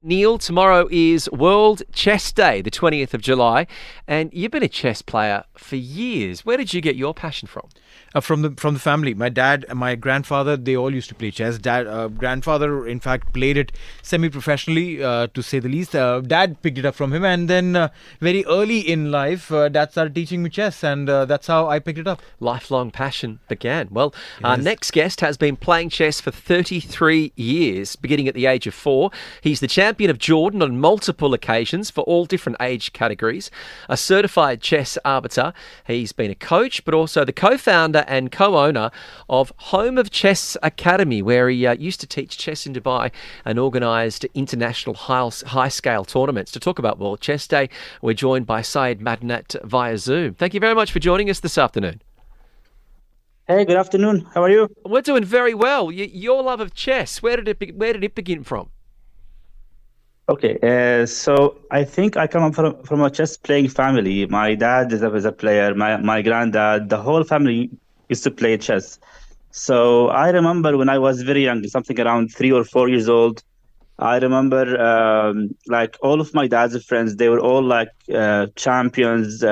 Neil, tomorrow is World Chess Day, the 20th of July, and you've been a chess player for years. Where did you get your passion from? From the family. My dad and my grandfather, they all used to play chess. Grandfather, in fact, played it semi-professionally, to say the least. Dad picked it up from him, and then very early in life, Dad started teaching me chess, and that's how I picked it up. Lifelong passion began. Well, our next guest has been playing chess for 33 years, beginning at the age of 4. He's the champion of Jordan on multiple occasions for all different age categories, a certified chess arbiter. He's been a coach, but also the co-founder and co-owner of Home of Chess Academy, where he used to teach chess in Dubai and organised international high-scale tournaments. To talk about World Chess Day, we're joined by Saed Madanat via Zoom. Thank you very much for joining us this afternoon. Hey, good afternoon. How are you? We're doing very well. Your love of chess, where did it begin from? Okay, so I think I come from a chess playing family. My dad is a player. My granddad, the whole family used to play chess. So I remember when I was very young, something around 3 or 4 years old. I remember like all of my dad's friends, they were all like champions,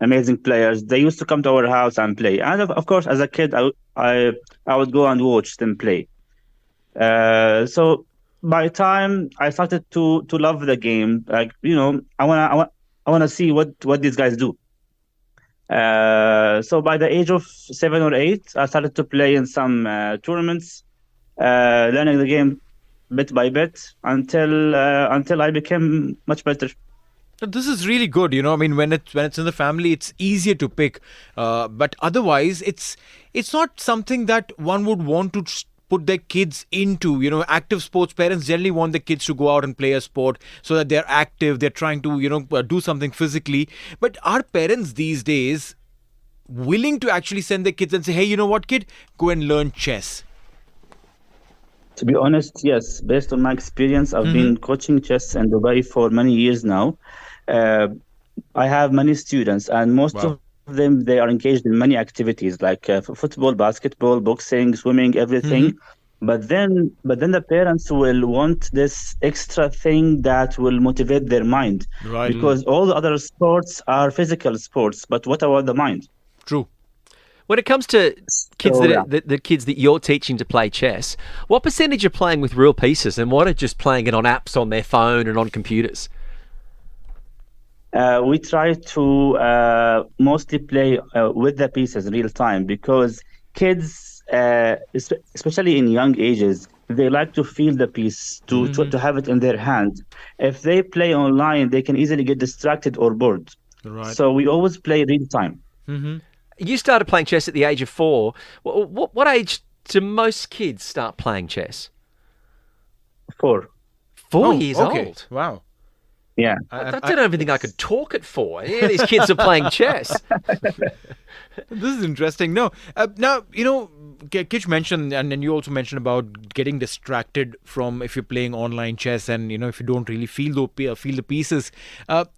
amazing players. They used to come to our house and play. And of course, as a kid, I would go and watch them play. So by the time I started to love the game, like, I wanna see what these guys do. So by the age of 7 or 8, I started to play in some tournaments, learning the game bit by bit until I became much better. This is really good, I mean, when it's in the family, it's easier to pick. But otherwise, it's not something that one would want to put their kids into. Active sports parents generally want the kids to go out and play a sport so that they're active, they're trying to do something physically. But are parents these days willing to actually send their kids and say, hey, you know what, kid, go and learn chess? To be honest, yes. Based on my experience, I've been coaching chess in Dubai for many years now. I have many students, and most of them, they are engaged in many activities like football, basketball, boxing, swimming, everything. But then the parents will want this extra thing that will motivate their mind, Right. because all the other sports are physical sports. But what about the mind? True. When it comes to kids So, the kids that you're teaching to play chess, what percentage are playing with real pieces and what are just playing it on apps on their phone and on computers? We try to mostly play with the pieces real time, because kids, especially in young ages, they like to feel the piece, to have it in their hand. If they play online, they can easily get distracted or bored. Right. So we always play real time. You started playing chess at the age of 4. What age do most kids start playing chess? 4. 4 years okay. old. Wow. Yeah. I don't even think I could talk at 4. Yeah, these kids are playing chess. This is interesting. No, now, Kitch mentioned, and then you also mentioned about getting distracted from if you're playing online chess, and if you don't really feel the pieces.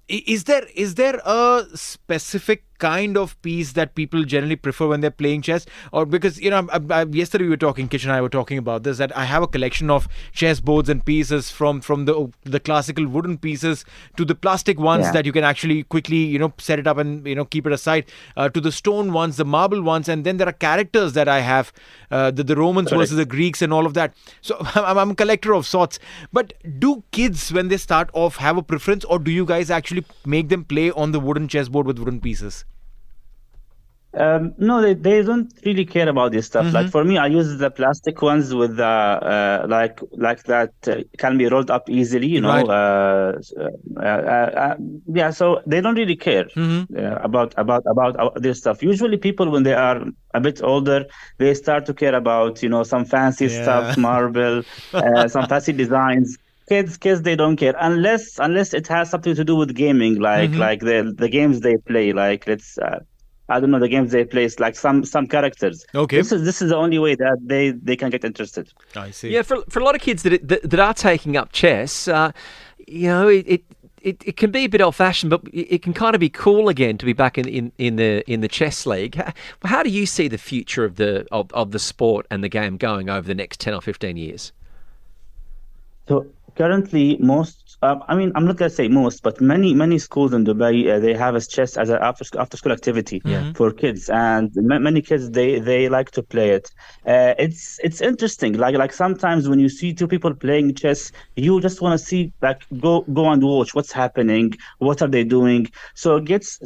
Is there a specific kind of piece that people generally prefer when they're playing chess? Or because yesterday we were talking, Kitch and I were talking about this, that I have a collection of chess boards and pieces from the classical wooden pieces to the plastic ones that you can actually quickly set it up and keep it aside, to the stone ones, the marble ones, and then there are characters that I have, the Romans versus the Greeks and all of that. So I'm a collector of sorts. But do kids, when they start off, have a preference, or do you guys actually make them play on the wooden chessboard with wooden pieces? No, they don't really care about this stuff. Like for me, I use the plastic ones with the like that can be rolled up easily. Right. Yeah, so they don't really care about this stuff. Usually, people when they are a bit older, they start to care about some fancy stuff, marble, some fancy designs. Kids, they don't care unless it has something to do with gaming, like the games they play. Like I don't know, the games they play is like some characters. Okay. This is the only way that they can get interested. I see. Yeah, for a lot of kids that are taking up chess, it can be a bit old-fashioned, but it can kind of be cool again to be back in the chess league. How do you see the future of the sport and the game going over the next 10 or 15 years? So currently, most, I mean, I'm not gonna say most, but many schools in Dubai, they have a chess as an after school activity for kids, and many kids they like to play it. It's interesting. Like sometimes when you see two people playing chess, you just want to see, like, go and watch what's happening, what are they doing. So kids,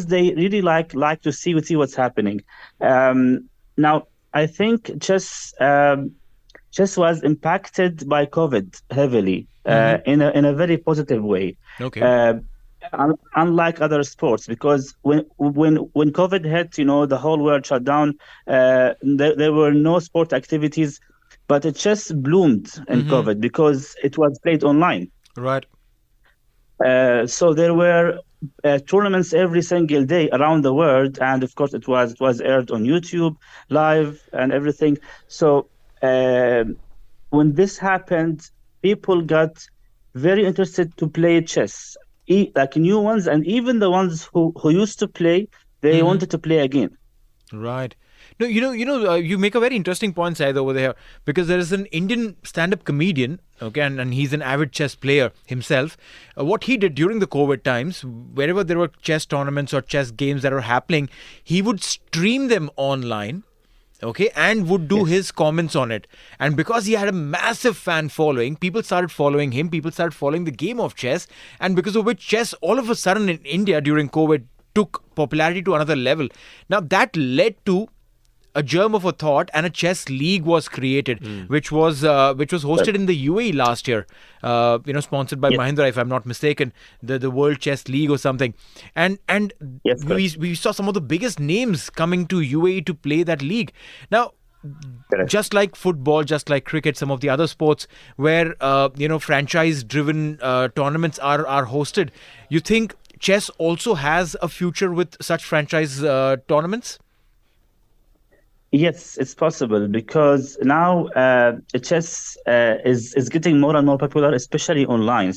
they really like to see what's happening. Now I think chess was impacted by COVID heavily, in a very positive way. Okay. Unlike other sports, because when COVID hit, the whole world shut down. There were no sport activities, but it just bloomed in COVID because it was played online. Right. So there were tournaments every single day around the world, and of course it was aired on YouTube live and everything. So when this happened, people got very interested to play chess, like new ones, and even the ones who used to play, they wanted to play again. Right. No, you make a very interesting point, Saeed, over there, because there is an Indian stand-up comedian, okay, and he's an avid chess player himself. What he did during the COVID times, wherever there were chess tournaments or chess games that were happening, he would stream them online, okay, and would do his comments on it. And because he had a massive fan following, people started following him, people started following the game of chess, and because of which chess all of a sudden in India during COVID took popularity to another level. Now that led to a germ of a thought, and a chess league was created, which was hosted in the UAE last year, sponsored by Mahindra, if I'm not mistaken, the World Chess League or something. And we saw some of the biggest names coming to UAE to play that league. Now, just like football, just like cricket, some of the other sports where franchise-driven tournaments are hosted, you think chess also has a future with such franchise tournaments? Yes, it's possible, because now chess is getting more and more popular, especially online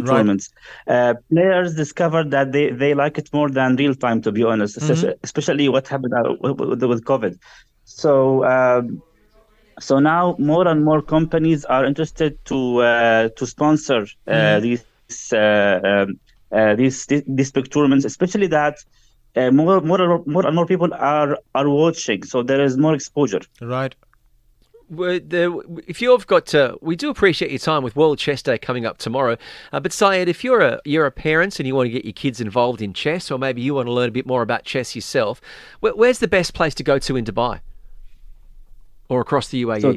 tournaments. Players discovered that they like it more than real time, to be honest, especially what happened with COVID. So now more and more companies are interested to sponsor these big tournaments, especially that more and more people are watching, so there is more exposure. Right. If you've got, we do appreciate your time with World Chess Day coming up tomorrow. But Syed, if you're a parent and you want to get your kids involved in chess, or maybe you want to learn a bit more about chess yourself, where's the best place to go to in Dubai or across the UAE? So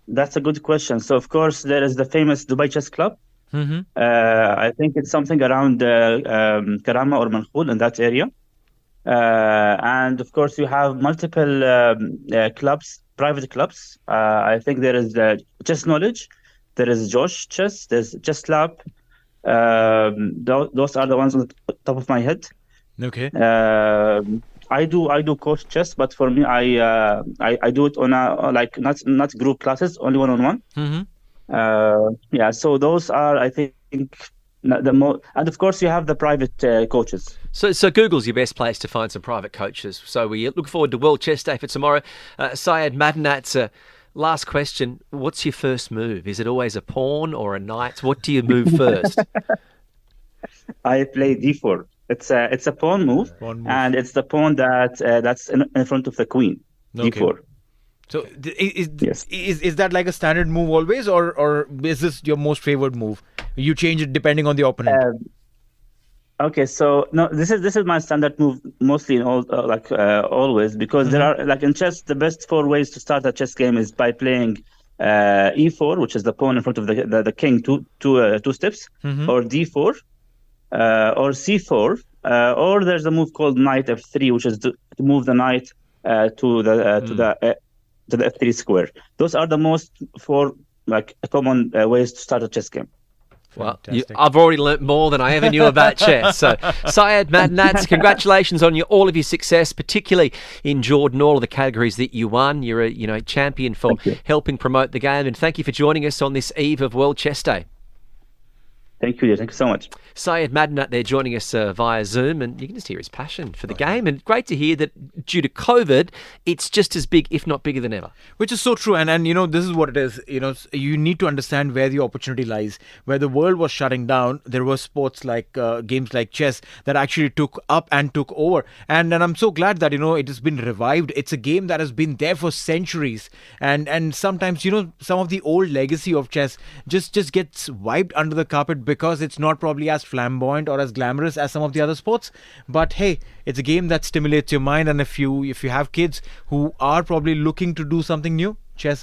that's a good question. So of course there is the famous Dubai Chess Club. I think it's something around Karama or Mankhul, in that area. And of course you have multiple clubs, private clubs. I think there is Chess Knowledge, there is Josh Chess, there's Chess Lab. Those are the ones on the top of my head. Okay. I do coach chess, but for me, I do it on not group classes, only one-on-one. So those are, I think, the more, and of course you have the private coaches. So Google's your best place to find some private coaches. So we look forward to World Chess Day for tomorrow. Saed Madanat, last question: what's your first move? Is it always a pawn or a knight? What do you move first? I play d4. It's a pawn move, and it's the pawn that's in front of the queen. Okay. d4. So is that like a standard move always, or is this your most favored move? You change it depending on the opponent. Okay, so no, this is my standard move mostly in all always, because there are, like in chess, the best 4 ways to start a chess game is by playing e4, which is the pawn in front of the king two steps, or d4, or c4, or there's a move called knight f3, which is to move the knight to the f3 square. Those are the most 4 common ways to start a chess game. Well, I've already learnt more than I ever knew about chess. So, Syed Madanat, congratulations on all of your success, particularly in Jordan, all of the categories that you won. You're a champion for helping promote the game, and thank you for joining us on this eve of World Chess Day. Thank you, dear. Thank you so much. Saed Madanat there joining us via Zoom, and you can just hear his passion for the game. And great to hear that due to COVID, it's just as big, if not bigger than ever. Which is so true. And this is what it is. You need to understand where the opportunity lies. Where the world was shutting down, there were sports like games like chess that actually took up and took over. And I'm so glad that, it has been revived. It's a game that has been there for centuries. And sometimes, some of the old legacy of chess just gets wiped under the carpet because it's not probably as flamboyant or as glamorous as some of the other sports. But hey, it's a game that stimulates your mind, and if you have kids who are probably looking to do something new, chess is